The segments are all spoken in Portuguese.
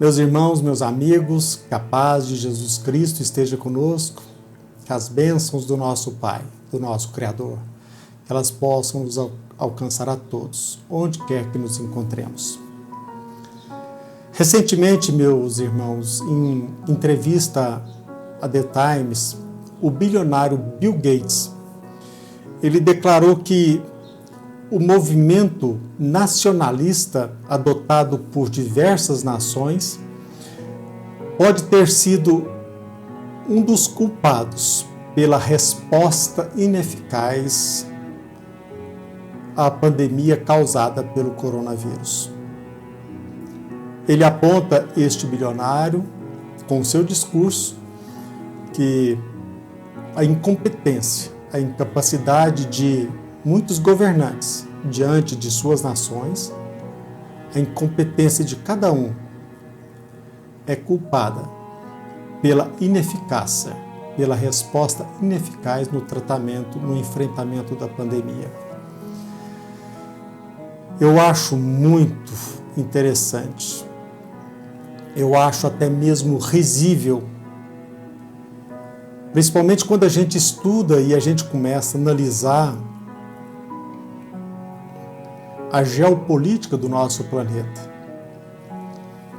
Meus irmãos, meus amigos, que a paz de Jesus Cristo esteja conosco, que as bênçãos do nosso Pai, do nosso Criador, que elas possam nos alcançar a todos, onde quer que nos encontremos. Recentemente, meus irmãos, em entrevista a The Times, o bilionário Bill Gates, ele declarou que o movimento nacionalista adotado por diversas nações pode ter sido um dos culpados pela resposta ineficaz à pandemia causada pelo coronavírus. Ele aponta este bilionário, com seu discurso, que a incompetência, a incapacidade de muitos governantes diante de suas nações, a incompetência de cada um é culpada pela ineficácia, pela resposta ineficaz no tratamento, no enfrentamento da pandemia. Eu acho muito interessante, eu acho até mesmo risível, principalmente quando a gente estuda e a gente começa a analisar a geopolítica do nosso planeta.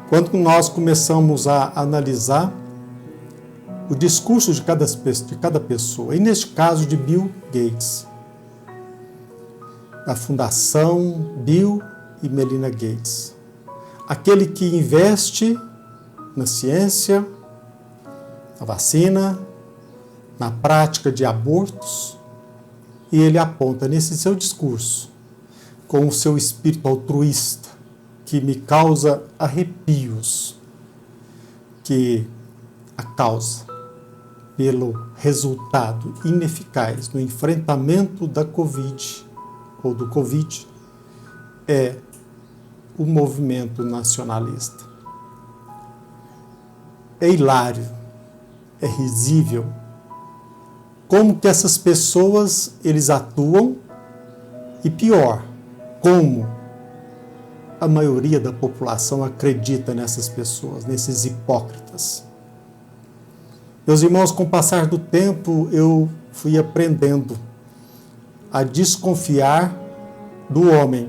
Quando nós começamos a analisar o discurso de cada pessoa, e neste caso de Bill Gates, da Fundação Bill e Melinda Gates, aquele que investe na ciência, na vacina, na prática de abortos, e ele aponta nesse seu discurso, com o seu espírito altruísta, que me causa arrepios, que a causa pelo resultado ineficaz no enfrentamento da Covid, ou do Covid, é o movimento nacionalista. É hilário, é risível, como que essas pessoas, eles atuam, e pior, como a maioria da população acredita nessas pessoas, nesses hipócritas. Meus irmãos, com o passar do tempo, eu fui aprendendo a desconfiar do homem,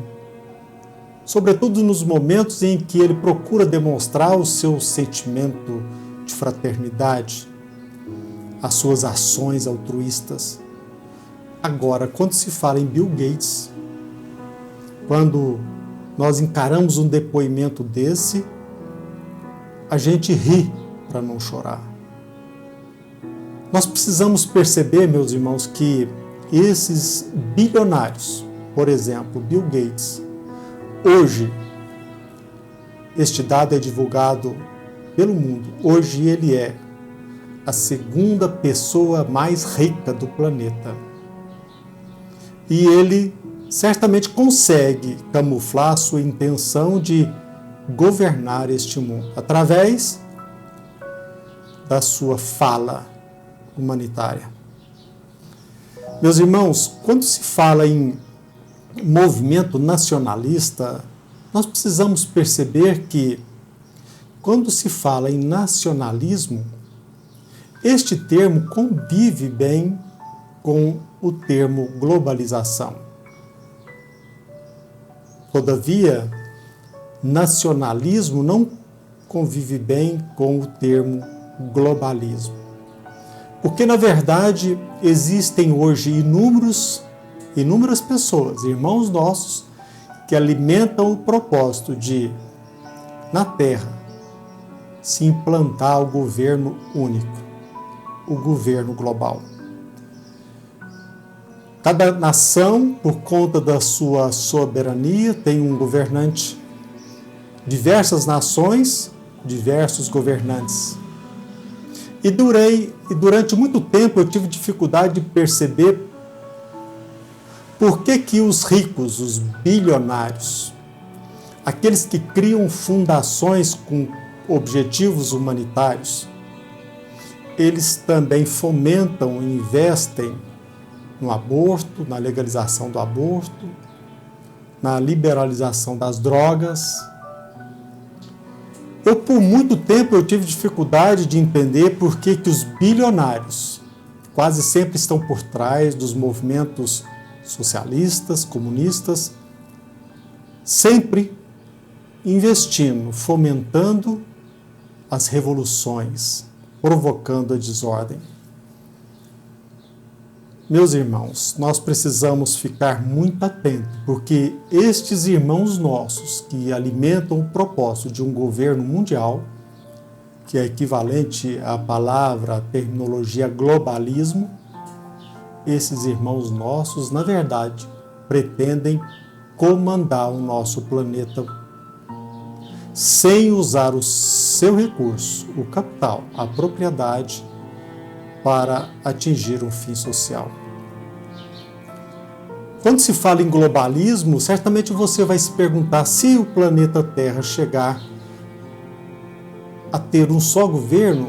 sobretudo nos momentos em que ele procura demonstrar o seu sentimento de fraternidade, as suas ações altruístas. Agora, quando se fala em Bill Gates, quando nós encaramos um depoimento desse, a gente ri para não chorar. Nós precisamos perceber, meus irmãos, que esses bilionários, por exemplo, Bill Gates, hoje, este dado é divulgado pelo mundo, hoje ele é a segunda pessoa mais rica do planeta. E ele certamente consegue camuflar sua intenção de governar este mundo através da sua fala humanitária. Meus irmãos, quando se fala em movimento nacionalista, nós precisamos perceber que, quando se fala em nacionalismo, este termo convive bem com o termo globalização. Todavia, nacionalismo não convive bem com o termo globalismo. Porque, na verdade, existem hoje inúmeras pessoas, irmãos nossos, que alimentam o propósito de, na Terra, se implantar o governo único, o governo global. Cada nação, por conta da sua soberania, tem um governante. Diversas nações, diversos governantes. E durante muito tempo eu tive dificuldade de perceber por que os ricos, os bilionários, aqueles que criam fundações com objetivos humanitários, eles também fomentam e investem no aborto, na legalização do aborto, na liberalização das drogas. Por muito tempo, eu tive dificuldade de entender por que os bilionários quase sempre estão por trás dos movimentos socialistas, comunistas, sempre investindo, fomentando as revoluções, provocando a desordem. Meus irmãos, nós precisamos ficar muito atentos, porque estes irmãos nossos que alimentam o propósito de um governo mundial, que é equivalente à palavra, à terminologia globalismo, esses irmãos nossos, na verdade, pretendem comandar o nosso planeta sem usar o seu recurso, o capital, a propriedade, para atingir um fim social. Quando se fala em globalismo, certamente você vai se perguntar se o planeta Terra chegar a ter um só governo,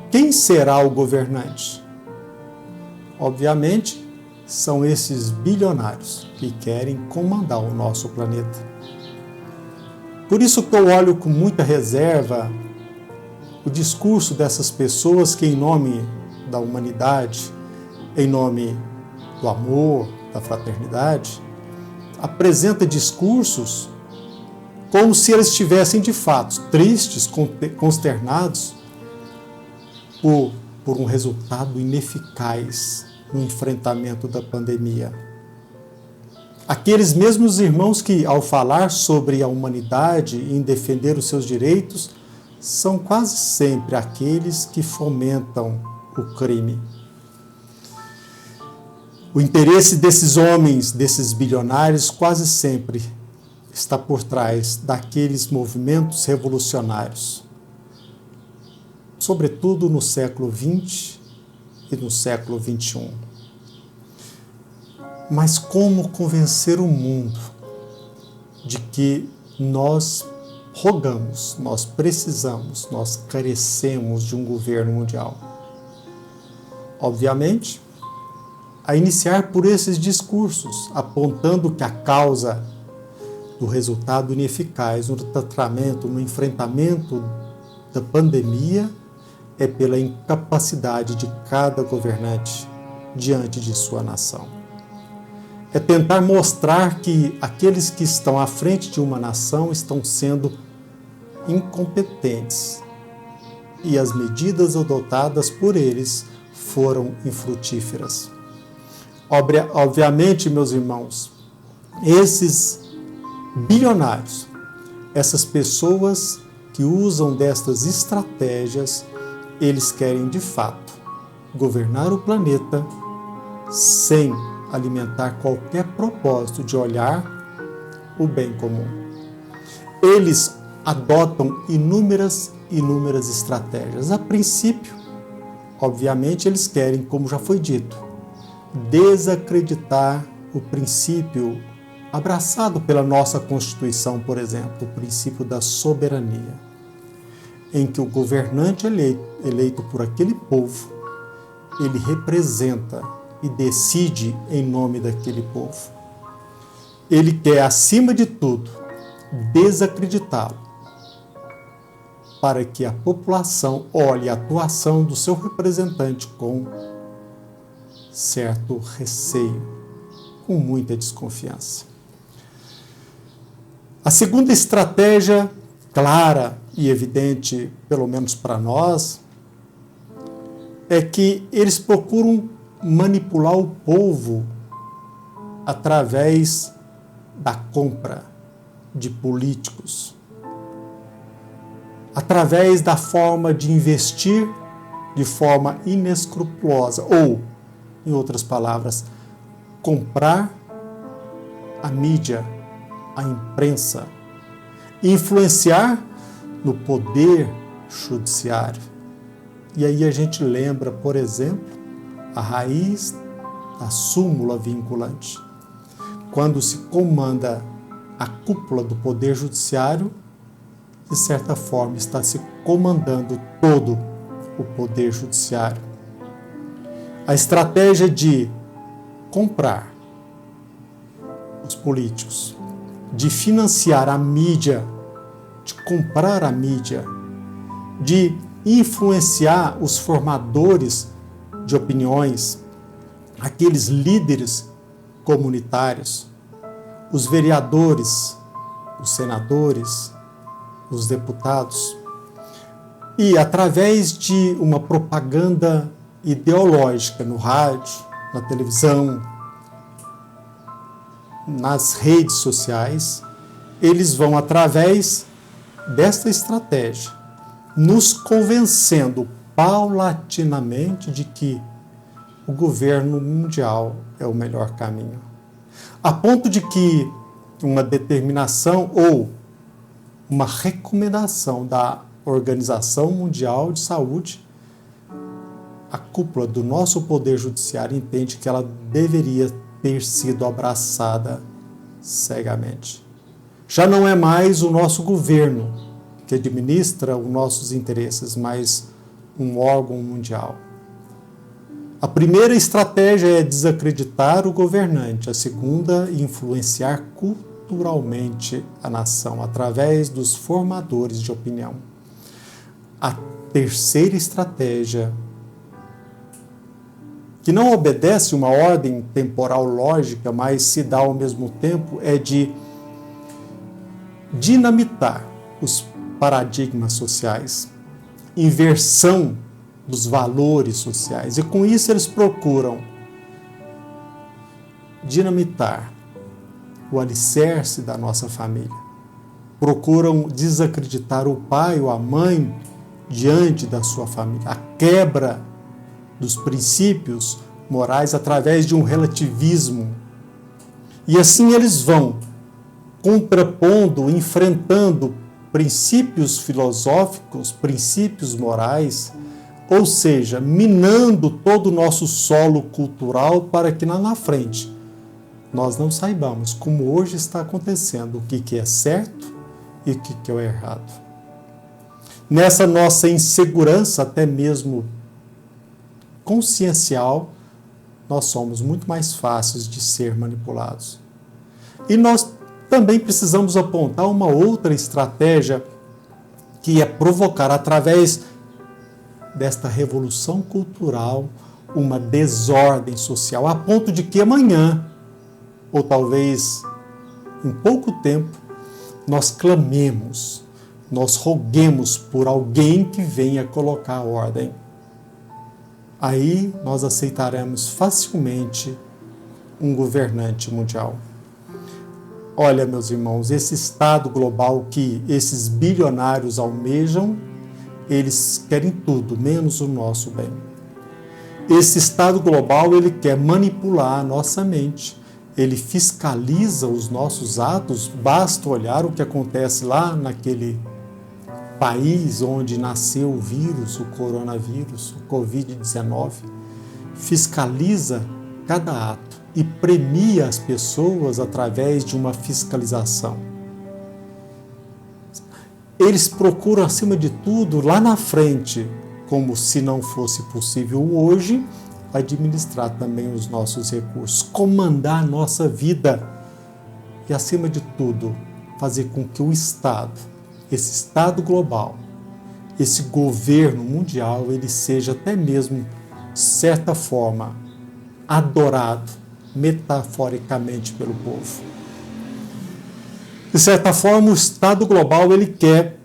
quem será o governante? Obviamente, são esses bilionários que querem comandar o nosso planeta. Por isso que eu olho com muita reserva o discurso dessas pessoas que, em nome da humanidade, em nome do amor, da fraternidade, apresenta discursos como se eles estivessem, de fato, tristes, consternados por um resultado ineficaz no enfrentamento da pandemia. Aqueles mesmos irmãos que, ao falar sobre a humanidade e em defender os seus direitos, são quase sempre aqueles que fomentam o crime. O interesse desses homens, desses bilionários, quase sempre está por trás daqueles movimentos revolucionários, sobretudo no século XX e no século XXI. Mas como convencer o mundo de que nós rogamos, nós precisamos, nós carecemos de um governo mundial? Obviamente, a iniciar por esses discursos, apontando que a causa do resultado ineficaz no tratamento, no enfrentamento da pandemia, é pela incapacidade de cada governante diante de sua nação. É tentar mostrar que aqueles que estão à frente de uma nação estão sendo incompetentes e as medidas adotadas por eles foram infrutíferas. Obviamente, meus irmãos, esses bilionários, essas pessoas que usam destas estratégias, eles querem de fato governar o planeta sem alimentar qualquer propósito de olhar o bem comum. Eles adotam inúmeras estratégias. A princípio, obviamente, eles querem, como já foi dito, desacreditar o princípio abraçado pela nossa Constituição, por exemplo, o princípio da soberania, em que o governante eleito por aquele povo, ele representa e decide em nome daquele povo. Ele quer, acima de tudo, desacreditá-lo, para que a população olhe a atuação do seu representante com certo receio, com muita desconfiança. A segunda estratégia, clara e evidente, pelo menos para nós, é que eles procuram manipular o povo através da compra de políticos, através da forma de investir de forma inescrupulosa, ou, em outras palavras, comprar a mídia, a imprensa, influenciar no poder judiciário. E aí a gente lembra, por exemplo, a raiz da súmula vinculante. Quando se comanda a cúpula do poder judiciário, de certa forma está se comandando todo o poder judiciário. A estratégia de comprar os políticos, de financiar a mídia de comprar a mídia, de influenciar os formadores de opiniões, aqueles líderes comunitários, os vereadores, os senadores, os deputados, e através de uma propaganda ideológica no rádio, na televisão, nas redes sociais, eles vão, através desta estratégia, nos convencendo paulatinamente de que o governo mundial é o melhor caminho. A ponto de que uma determinação ou uma recomendação da Organização Mundial de Saúde, a cúpula do nosso Poder Judiciário entende que ela deveria ter sido abraçada cegamente. Já não é mais o nosso governo que administra os nossos interesses, mas um órgão mundial. A primeira estratégia é desacreditar o governante, a segunda, influenciar culturalmente a nação através dos formadores de opinião. A terceira estratégia, que não obedece uma ordem temporal lógica, mas se dá ao mesmo tempo, é de dinamitar os paradigmas sociais, inversão dos valores sociais. E com isso eles procuram dinamitar o alicerce da nossa família. Procuram desacreditar o pai ou a mãe diante da sua família. A quebra dos princípios morais através de um relativismo. E assim eles vão contrapondo, enfrentando princípios filosóficos, princípios morais, ou seja, minando todo o nosso solo cultural para que lá na frente nós não saibamos, como hoje está acontecendo, o que é certo e o que é errado. Nessa nossa insegurança, até mesmo consciencial, nós somos muito mais fáceis de ser manipulados. E nós também precisamos apontar uma outra estratégia, que é provocar, através desta revolução cultural, uma desordem social, a ponto de que amanhã, ou talvez em pouco tempo, nós clamemos, nós roguemos por alguém que venha colocar ordem. Aí nós aceitaremos facilmente um governante mundial. Olha, meus irmãos, esse estado global que esses bilionários almejam, eles querem tudo, menos o nosso bem. Esse estado global, ele quer manipular a nossa mente, ele fiscaliza os nossos atos, basta olhar o que acontece lá naquele país onde nasceu o vírus, o coronavírus, o Covid-19, fiscaliza cada ato e premia as pessoas através de uma fiscalização. Eles procuram, acima de tudo, lá na frente, como se não fosse possível hoje, administrar também os nossos recursos, comandar a nossa vida e, acima de tudo, fazer com que o Estado, esse Estado global, esse governo mundial, ele seja até mesmo, de certa forma, adorado metaforicamente pelo povo. De certa forma, o Estado global, ele quer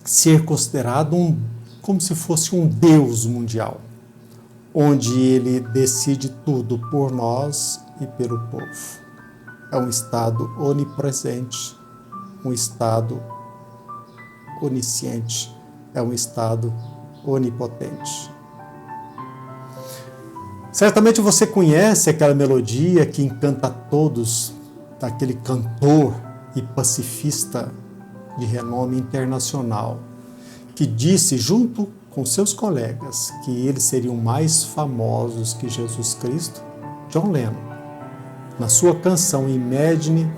ser considerado como se fosse um Deus mundial, onde ele decide tudo por nós e pelo povo. É um Estado onipresente, um Estado onisciente, é um Estado onipotente. Certamente você conhece aquela melodia que encanta a todos, daquele cantor e pacifista de renome internacional, que disse, junto com seus colegas, que eles seriam mais famosos que Jesus Cristo, John Lennon. Na sua canção Imagine,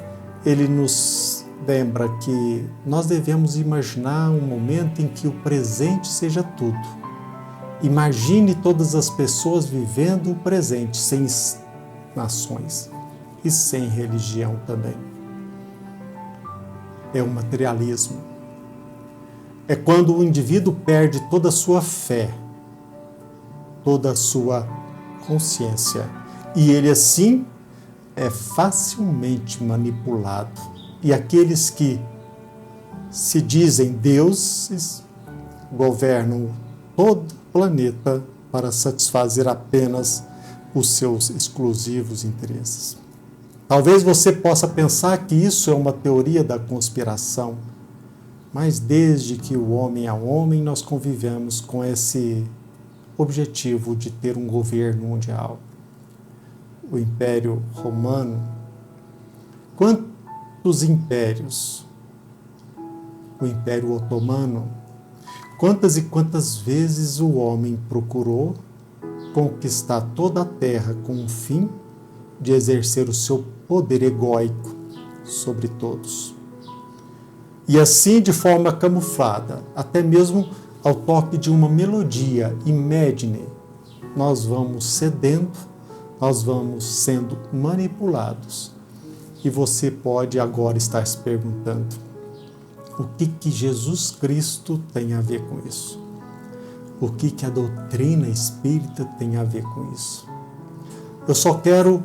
ele nos lembra que nós devemos imaginar um momento em que o presente seja tudo. Imagine todas as pessoas vivendo o presente, sem nações e sem religião também. É o materialismo. é quando o indivíduo perde toda a sua fé, toda a sua consciência. E ele, assim, é facilmente manipulado. E aqueles que se dizem deuses governam todo o planeta para satisfazer apenas os seus exclusivos interesses. Talvez você possa pensar que isso é uma teoria da conspiração, mas desde que o homem é homem, nós convivemos com esse objetivo de ter um governo mundial. O Império Romano, quantos impérios? O Império Otomano, quantas e quantas vezes o homem procurou conquistar toda a terra com o fim de exercer o seu poder egóico sobre todos. E assim, de forma camuflada, até mesmo ao toque de uma melodia, imagine, nós vamos cedendo, nós vamos sendo manipulados. E você pode agora estar se perguntando, o que Jesus Cristo tem a ver com isso? O que a doutrina espírita tem a ver com isso? Eu só quero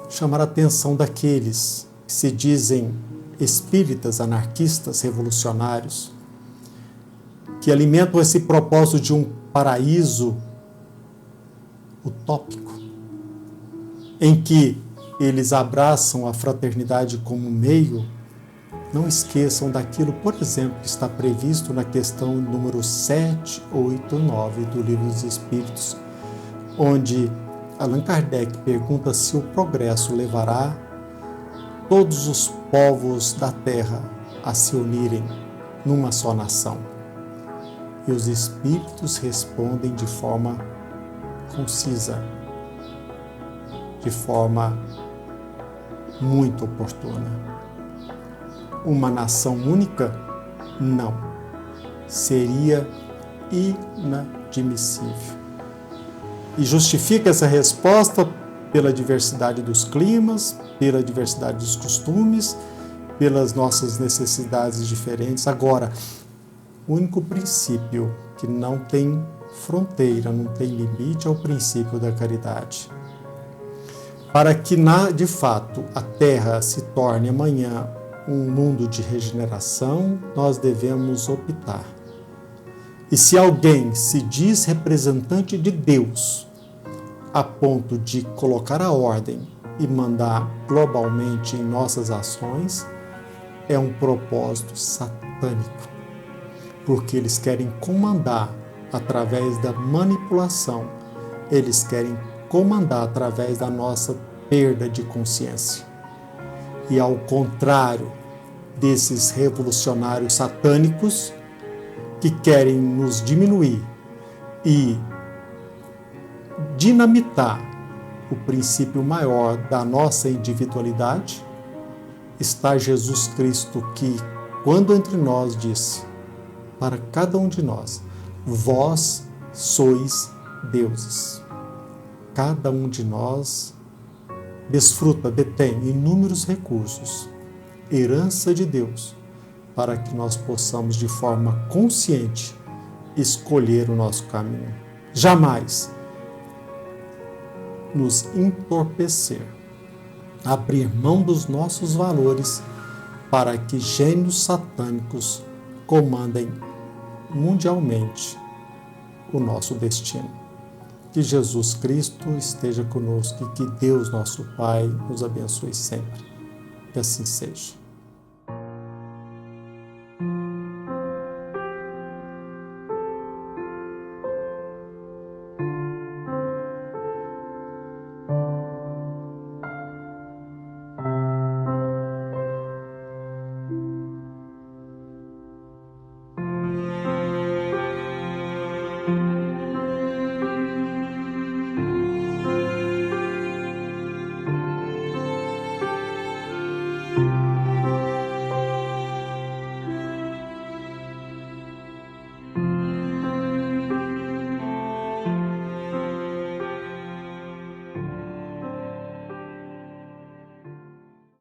chamar a atenção daqueles que se dizem espíritas, anarquistas, revolucionários, que alimentam esse propósito de um paraíso utópico, em que eles abraçam a fraternidade como meio. Não esqueçam daquilo, por exemplo, que está previsto na questão número 7, 8, 9 do Livro dos Espíritos, onde Allan Kardec pergunta se o progresso levará todos os povos da Terra a se unirem numa só nação. E os Espíritos respondem de forma concisa, de forma muito oportuna. Uma nação única? Não. Seria inadmissível. E justifica essa resposta pela diversidade dos climas, pela diversidade dos costumes, pelas nossas necessidades diferentes. Agora, o único princípio que não tem fronteira, não tem limite, é o princípio da caridade. Para que, de fato, a Terra se torne amanhã um mundo de regeneração, nós devemos optar. E se alguém se diz representante de Deus, a ponto de colocar a ordem e mandar globalmente em nossas ações, é um propósito satânico, porque eles querem comandar através da manipulação, eles querem comandar através da nossa perda de consciência. E ao contrário desses revolucionários satânicos que querem nos diminuir e dinamitar o princípio maior da nossa individualidade, está Jesus Cristo que, quando entre nós, disse para cada um de nós, vós sois deuses. Cada um de nós desfruta, detém inúmeros recursos, herança de Deus, para que nós possamos, de forma consciente, escolher o nosso caminho. Jamais nos entorpecer, abrir mão dos nossos valores para que gênios satânicos comandem mundialmente o nosso destino. Que Jesus Cristo esteja conosco e que Deus, nosso Pai, nos abençoe sempre. Que assim seja.